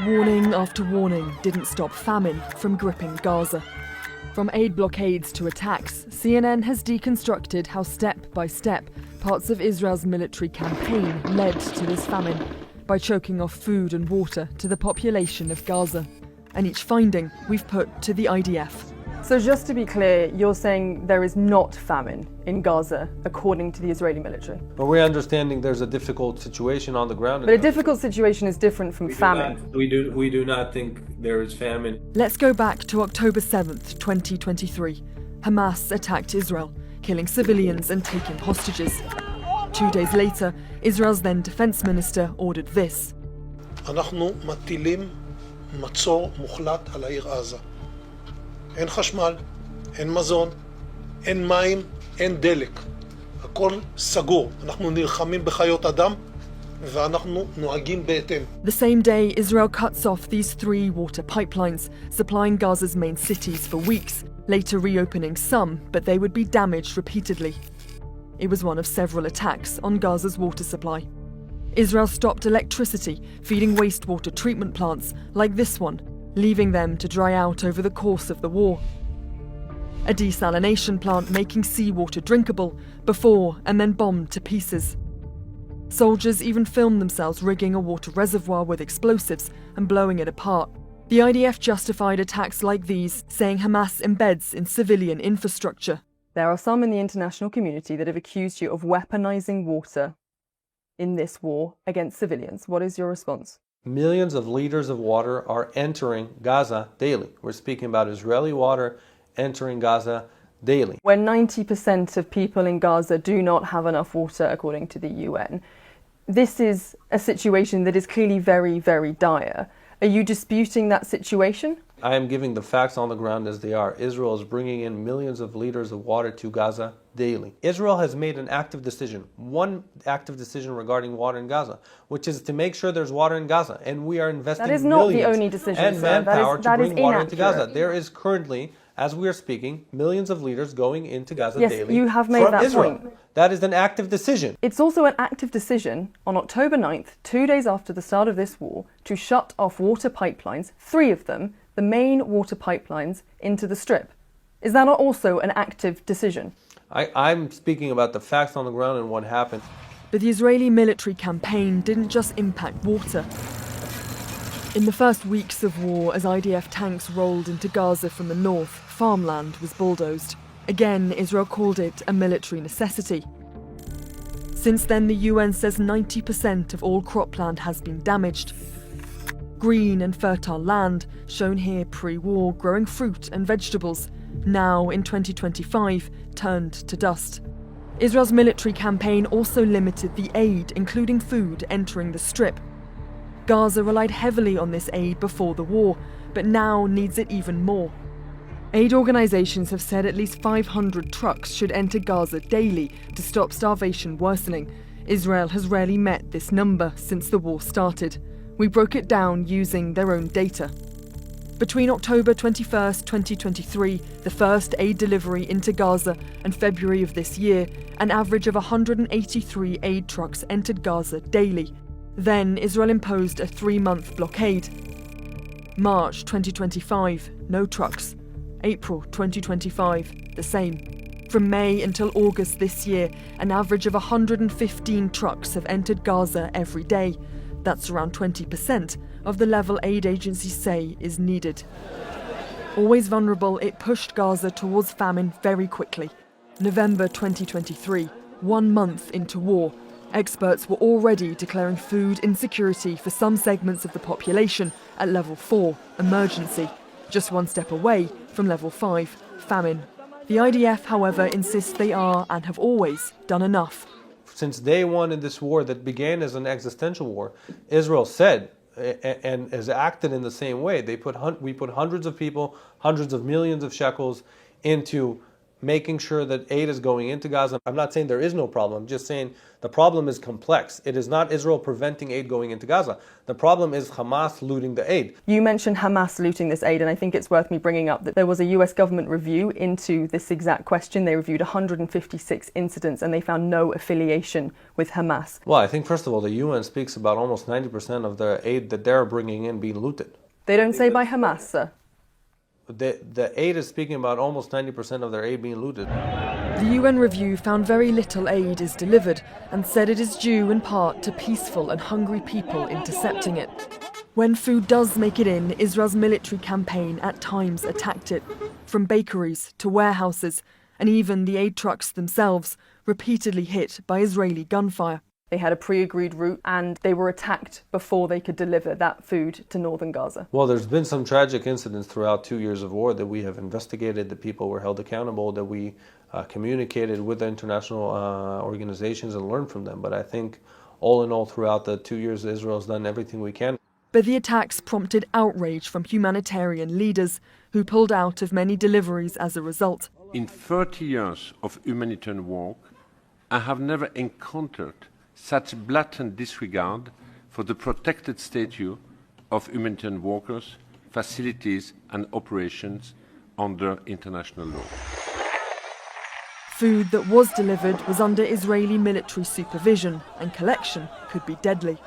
Warning after warning didn't stop famine from gripping Gaza. From aid blockades to attacks, CNN has deconstructed how step by step parts of Israel's military campaign led to this famine by choking off food and water to the population of Gaza. And each finding we've put to the IDF. So just to be clear, you're saying there is not famine in Gaza, according to the Israeli military? But we're understanding there's a difficult situation on the ground. But a difficult situation is different from famine. We do not think there is famine. Let's go back to October 7th, 2023. Hamas attacked Israel, killing civilians and taking hostages. 2 days later, Israel's then defense minister ordered this. אנחנו מטילים מצור מוחלט על העיר עזה. אין חשמל, אין מזון, אין מים, אין דלק. הכל סגור. אנחנו נלחמים בחיות אדם ואנחנו נוהגים בהתאם. The same day, Israel cuts off these 3 water pipelines, supplying Gaza's main cities for weeks, later reopening some, but they would be damaged repeatedly. It was one of several attacks on Gaza's water supply. Israel stopped electricity, feeding wastewater treatment plants like this one, leaving them to dry out over the course of the war. A desalination plant making seawater drinkable before and then bombed to pieces. Soldiers even filmed themselves rigging a water reservoir with explosives and blowing it apart. The IDF justified attacks like these, saying Hamas embeds in civilian infrastructure. There are some in the international community that have accused you of weaponizing water in this war against civilians. What is your response? Millions of liters of water are entering Gaza daily. We're speaking about Israeli water entering Gaza daily. When 90% of people in Gaza do not have enough water, according to the UN, this is a situation that is clearly very, very dire. Are you disputing that situation? I am giving the facts on the ground as they are. Israel is bringing in millions of liters of water to Gaza daily. Israel has made an active decision, one active decision regarding water in Gaza, which is to make sure there's water in Gaza. And we are investing millions. That is not the only decision, and manpower to bring water into inaccurate. Gaza. There is currently, as we are speaking, millions of liters going into Gaza yes, daily you have made from that Israel. point. That is an active decision. It's also an active decision on October 9th, 2 days after the start of this war, to shut off water pipelines, 3 of them, the main water pipelines, into the Strip. Is that not also an active decision? I'm speaking about the facts on the ground and what happened. But the Israeli military campaign didn't just impact water. In the first weeks of war, as IDF tanks rolled into Gaza from the north, farmland was bulldozed. Again, Israel called it a military necessity. Since then, the UN says 90% of all cropland has been damaged. Green and fertile land, shown here pre-war, growing fruit and vegetables, now in 2025 turned to dust. Israel's military campaign also limited the aid, including food, entering the Strip. Gaza relied heavily on this aid before the war, but now needs it even more. Aid organisations have said at least 500 trucks should enter Gaza daily to stop starvation worsening. Israel has rarely met this number since the war started. We broke it down using their own data. Between October 21st, 2023, the first aid delivery into Gaza, and February of this year, an average of 183 aid trucks entered Gaza daily. Then Israel imposed a 3-month blockade. March 2025, no trucks. April 2025, the same. From May until August this year, an average of 115 trucks have entered Gaza every day. That's around 20% of the level aid agencies say is needed. Always vulnerable, it pushed Gaza towards famine very quickly. November 2023, 1 month into war, experts were already declaring food insecurity for some segments of the population at level 4, emergency, just 1 step away from level 5, famine. The IDF, however, insists they are and have always done enough. Since day one in this war that began as an existential war, Israel said and has acted in the same way. We put hundreds of people, hundreds of millions of shekels into making sure that aid is going into Gaza. I'm not saying there is no problem. I'm just saying the problem is complex. It is not Israel preventing aid going into Gaza. The problem is Hamas looting the aid. You mentioned Hamas looting this aid, and I think it's worth me bringing up that there was a US government review into this exact question. They reviewed 156 incidents and they found no affiliation with Hamas. Well, I think first of all, the UN speaks about almost 90% of the aid that they're bringing in being looted. They don't say by Hamas, sir. The aid is speaking about almost 90% of their aid being looted. The UN review found very little aid is delivered and said it is due in part to peaceful and hungry people intercepting it. When food does make it in, Israel's military campaign at times attacked it, from bakeries to warehouses, and even the aid trucks themselves, repeatedly hit by Israeli gunfire. They had a pre-agreed route and they were attacked before they could deliver that food to northern Gaza. Well, there's been some tragic incidents throughout 2 years of war that we have investigated, that people were held accountable, that we communicated with the international organizations and learned from them. But I think all in all, throughout the 2 years, Israel's done everything we can. But the attacks prompted outrage from humanitarian leaders who pulled out of many deliveries as a result. In 30 years of humanitarian work, I have never encountered such blatant disregard for the protected status of humanitarian workers, facilities and operations under international law. Food that was delivered was under Israeli military supervision, and collection could be deadly.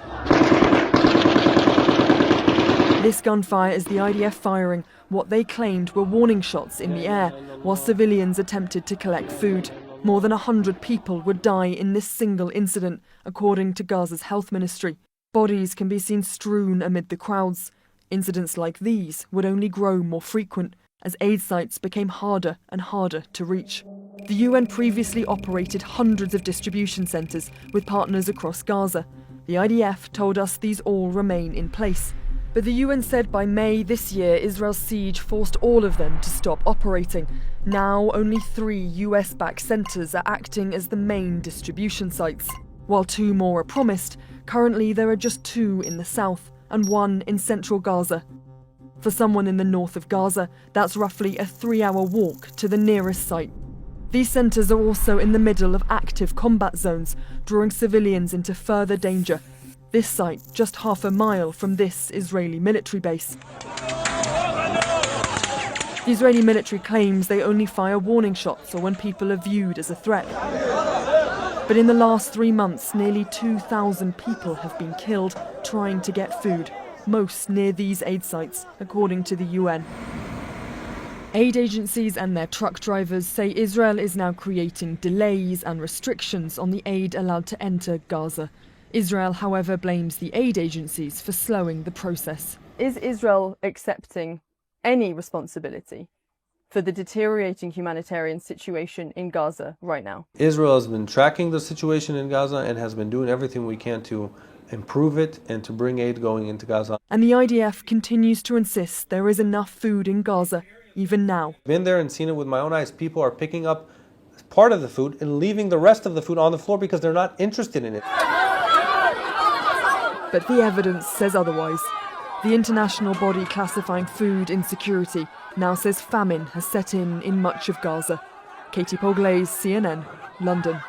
This gunfire is the IDF firing what they claimed were warning shots in the air, while civilians attempted to collect food. More than 100 people would die in this single incident, according to Gaza's health ministry. Bodies can be seen strewn amid the crowds. Incidents like these would only grow more frequent as aid sites became harder and harder to reach. The UN previously operated hundreds of distribution centres with partners across Gaza. The IDF told us these all remain in place. But the UN said by May this year, Israel's siege forced all of them to stop operating. Now, only 3 US-backed centres are acting as the main distribution sites. While 2 more are promised, currently there are just 2 in the south and 1 in central Gaza. For someone in the north of Gaza, that's roughly a 3-hour walk to the nearest site. These centres are also in the middle of active combat zones, drawing civilians into further danger. This site just half a mile from this Israeli military base. The Israeli military claims they only fire warning shots or when people are viewed as a threat. But in the last 3 months, nearly 2,000 people have been killed trying to get food, most near these aid sites, according to the UN. Aid agencies and their truck drivers say Israel is now creating delays and restrictions on the aid allowed to enter Gaza. Israel, however, blames the aid agencies for slowing the process. Is Israel accepting any responsibility for the deteriorating humanitarian situation in Gaza right now? Israel has been tracking the situation in Gaza and has been doing everything we can to improve it and to bring aid going into Gaza. And the IDF continues to insist there is enough food in Gaza, even now. I've been there and seen it with my own eyes. People are picking up part of the food and leaving the rest of the food on the floor because they're not interested in it. But the evidence says otherwise. The international body classifying food insecurity now says famine has set in much of Gaza. Katie Poglaze, CNN, London.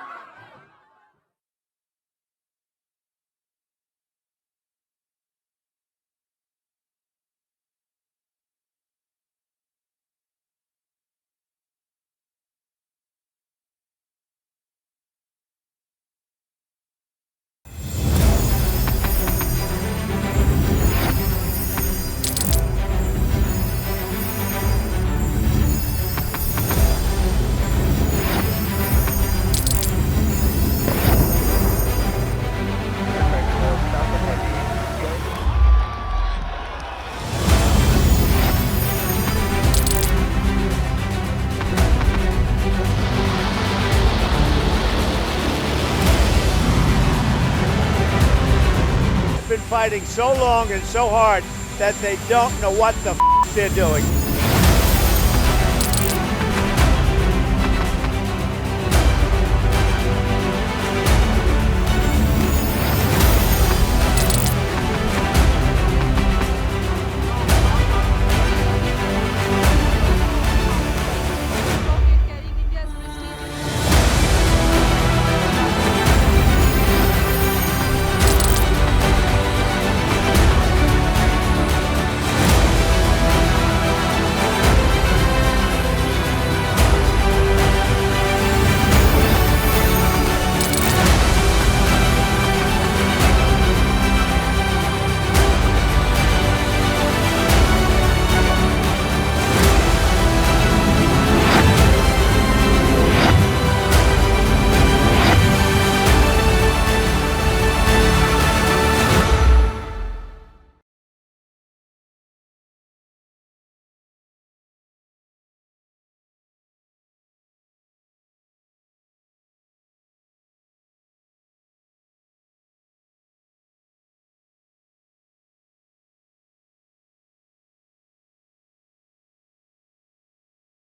Fighting so long and so hard that they don't know what the they're doing.